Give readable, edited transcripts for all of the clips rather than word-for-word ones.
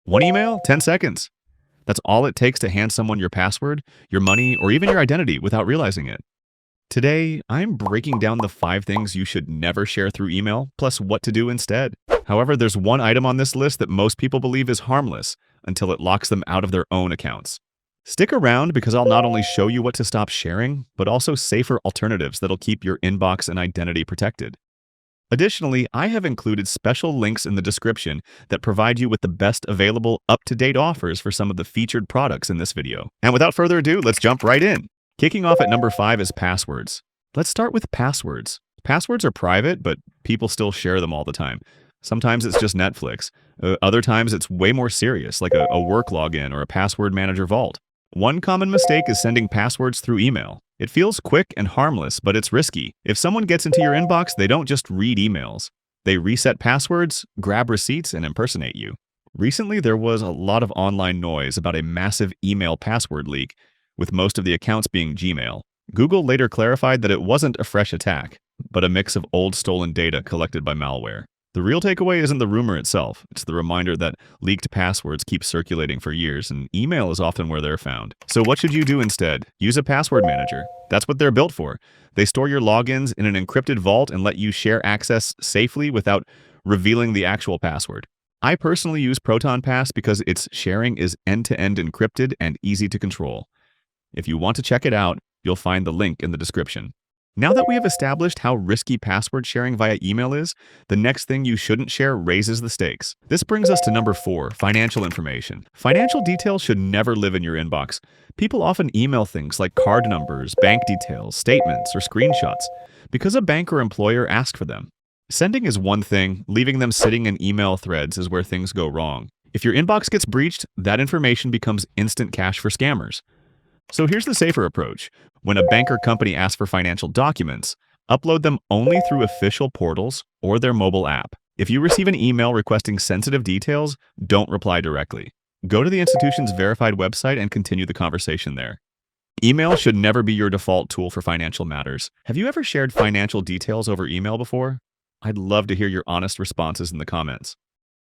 One email, 10 seconds. That's all it takes to hand someone your password, your money, or even your identity without realizing it. Today, I'm breaking down the 5 things you should never share through email, plus what to do instead. However, there's one item on this list that most people believe is harmless until it locks them out of their own accounts. Stick around because I'll not only show you what to stop sharing, but also safer alternatives that'll keep your inbox and identity protected. Additionally, I have included special links in the description that provide you with the best available up-to-date offers for some of the featured products in this video. And without further ado, let's jump right in. Kicking off at number 5 is passwords. Let's start with passwords. Passwords are private, but people still share them all the time. Sometimes it's just Netflix. Other times it's way more serious, like a work login or a password manager vault. One common mistake is sending passwords through email. It feels quick and harmless, but it's risky. If someone gets into your inbox, they don't just read emails. They reset passwords, grab receipts, and impersonate you. Recently, there was a lot of online noise about a massive email password leak, with most of the accounts being Gmail. Google later clarified that it wasn't a fresh attack, but a mix of old stolen data collected by malware. The real takeaway isn't the rumor itself, it's the reminder that leaked passwords keep circulating for years, and email is often where they're found. So what should you do instead? Use a password manager. That's what they're built for. They store your logins in an encrypted vault and let you share access safely without revealing the actual password. I personally use ProtonPass because its sharing is end-to-end encrypted and easy to control. If you want to check it out, you'll find the link in the description. Now that we have established how risky password sharing via email is, the next thing you shouldn't share raises the stakes. This brings us to number 4, financial information. Financial details should never live in your inbox. People often email things like card numbers, bank details, statements, or screenshots because a bank or employer asked for them. Sending is one thing, leaving them sitting in email threads is where things go wrong. If your inbox gets breached, that information becomes instant cash for scammers. So here's the safer approach. When a bank or company asks for financial documents, upload them only through official portals or their mobile app. If you receive an email requesting sensitive details, don't reply directly. Go to the institution's verified website and continue the conversation there. Email should never be your default tool for financial matters. Have you ever shared financial details over email before? I'd love to hear your honest responses in the comments.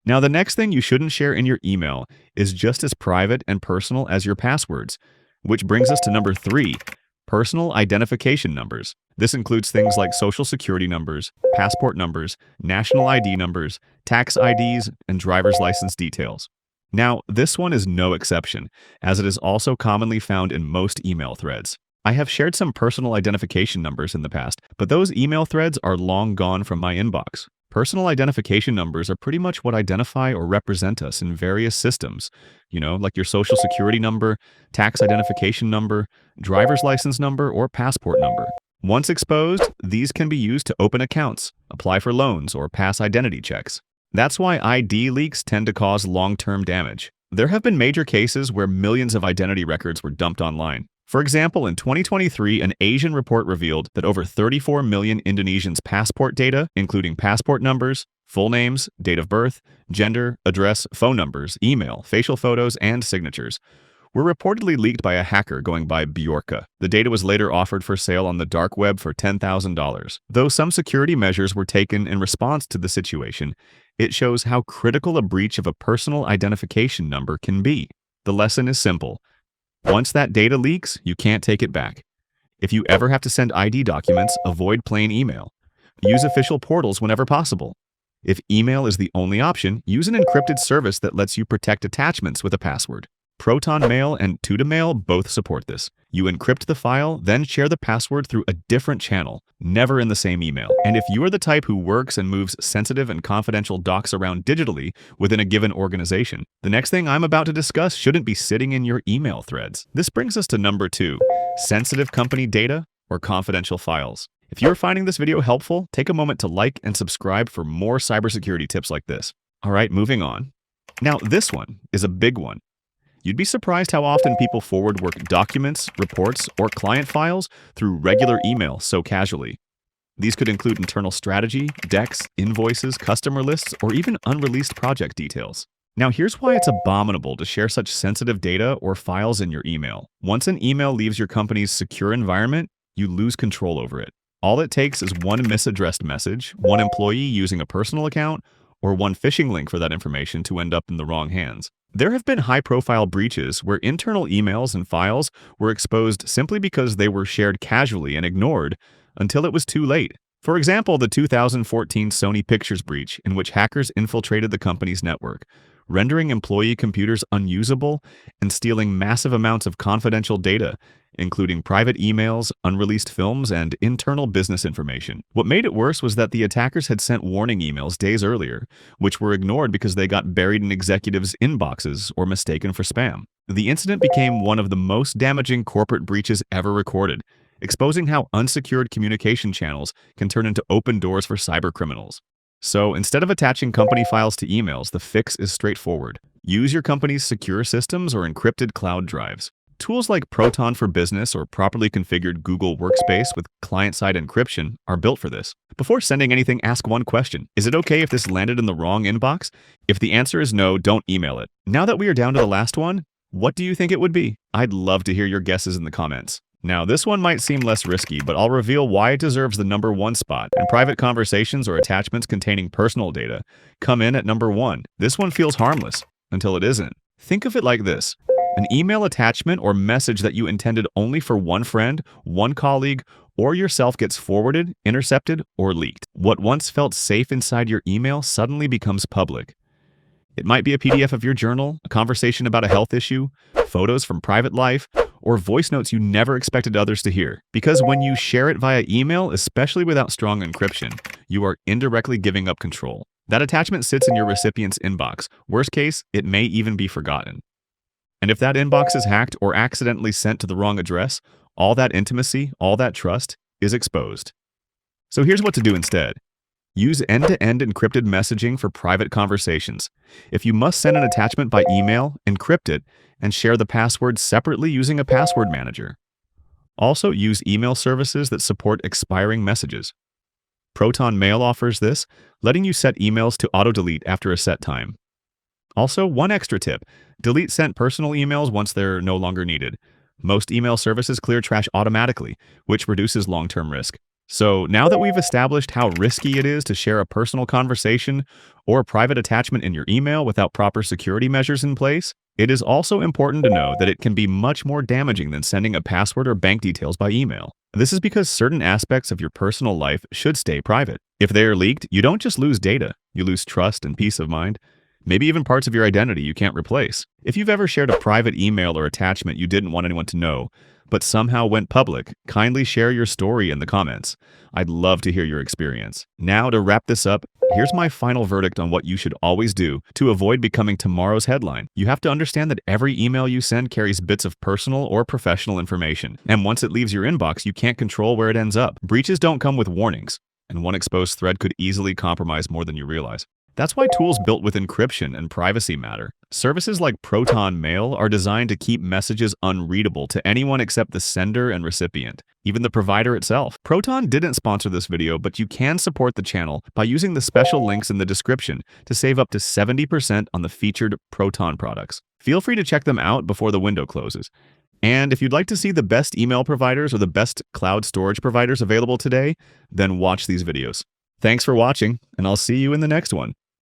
Now, the next thing you shouldn't share in your email is just as private and personal as your passwords, which brings us to number 3, personal identification numbers. This includes things like social security numbers, passport numbers, national ID numbers, tax IDs, and driver's license details. Now, this one is no exception, as it is also commonly found in most email threads. I have shared some personal identification numbers in the past, but those email threads are long gone from my inbox. Personal identification numbers are pretty much what identify or represent us in various systems, like your social security number, tax identification number, driver's license number, or passport number. Once exposed, these can be used to open accounts, apply for loans, or pass identity checks. That's why ID leaks tend to cause long-term damage. There have been major cases where millions of identity records were dumped online. For example, in 2023, an Asian report revealed that over 34 million Indonesians' passport data, including passport numbers, full names, date of birth, gender, address, phone numbers, email, facial photos, and signatures, were reportedly leaked by a hacker going by Bjorka. The data was later offered for sale on the dark web for $10,000. Though some security measures were taken in response to the situation, it shows how critical a breach of a personal identification number can be. The lesson is simple. Once that data leaks, you can't take it back. If you ever have to send ID documents, avoid plain email. Use official portals whenever possible. If email is the only option, use an encrypted service that lets you protect attachments with a password. Proton Mail and Tutamail both support this. You encrypt the file, then share the password through a different channel, never in the same email. And if you are the type who works and moves sensitive and confidential docs around digitally within a given organization, the next thing I'm about to discuss shouldn't be sitting in your email threads. This brings us to number 2, sensitive company data or confidential files. If you're finding this video helpful, take a moment to like and subscribe for more cybersecurity tips like this. All right, moving on. Now, this one is a big one. You'd be surprised how often people forward work documents, reports, or client files through regular email so casually. These could include internal strategy, decks, invoices, customer lists, or even unreleased project details. Now, here's why it's abominable to share such sensitive data or files in your email. Once an email leaves your company's secure environment, you lose control over it. All it takes is one misaddressed message, one employee using a personal account, or one phishing link for that information to end up in the wrong hands. There have been high-profile breaches where internal emails and files were exposed simply because they were shared casually and ignored until it was too late. For example, the 2014 Sony Pictures breach, in which hackers infiltrated the company's network, rendering employee computers unusable and stealing massive amounts of confidential data, including private emails, unreleased films, and internal business information. What made it worse was that the attackers had sent warning emails days earlier, which were ignored because they got buried in executives' inboxes or mistaken for spam. The incident became one of the most damaging corporate breaches ever recorded, exposing how unsecured communication channels can turn into open doors for cybercriminals. So instead of attaching company files to emails, the fix is straightforward. Use your company's secure systems or encrypted cloud drives. Tools like Proton for Business or properly configured Google Workspace with client-side encryption are built for this. Before sending anything, ask one question. Is it okay if this landed in the wrong inbox? If the answer is no, don't email it. Now that we are down to the last one, what do you think it would be? I'd love to hear your guesses in the comments. Now, this one might seem less risky, but I'll reveal why it deserves the #1 spot, and private conversations or attachments containing personal data come in at #1. This one feels harmless, until it isn't. Think of it like this. An email attachment or message that you intended only for one friend, one colleague, or yourself gets forwarded, intercepted, or leaked. What once felt safe inside your email suddenly becomes public. It might be a PDF of your journal, a conversation about a health issue, photos from private life, or voice notes you never expected others to hear. Because when you share it via email, especially without strong encryption, you are indirectly giving up control. That attachment sits in your recipient's inbox. Worst case, it may even be forgotten. And if that inbox is hacked or accidentally sent to the wrong address, all that intimacy, all that trust is exposed. So here's what to do instead. Use end-to-end encrypted messaging for private conversations. If you must send an attachment by email, encrypt it and share the password separately using a password manager. Also, use email services that support expiring messages. Proton Mail offers this, letting you set emails to auto-delete after a set time. Also, one extra tip, delete sent personal emails once they're no longer needed. Most email services clear trash automatically, which reduces long-term risk. So now that we've established how risky it is to share a personal conversation or a private attachment in your email without proper security measures in place, it is also important to know that it can be much more damaging than sending a password or bank details by email. This is because certain aspects of your personal life should stay private. If they are leaked, you don't just lose data, you lose trust and peace of mind. Maybe even parts of your identity you can't replace. If you've ever shared a private email or attachment you didn't want anyone to know, but somehow went public, kindly share your story in the comments. I'd love to hear your experience. Now, to wrap this up, here's my final verdict on what you should always do to avoid becoming tomorrow's headline. You have to understand that every email you send carries bits of personal or professional information, and once it leaves your inbox, you can't control where it ends up. Breaches don't come with warnings, and one exposed thread could easily compromise more than you realize. That's why tools built with encryption and privacy matter. Services like Proton Mail are designed to keep messages unreadable to anyone except the sender and recipient, even the provider itself. Proton didn't sponsor this video, but you can support the channel by using the special links in the description to save up to 70% on the featured Proton products. Feel free to check them out before the window closes. And if you'd like to see the best email providers or the best cloud storage providers available today, then watch these videos. Thanks for watching, and I'll see you in the next one.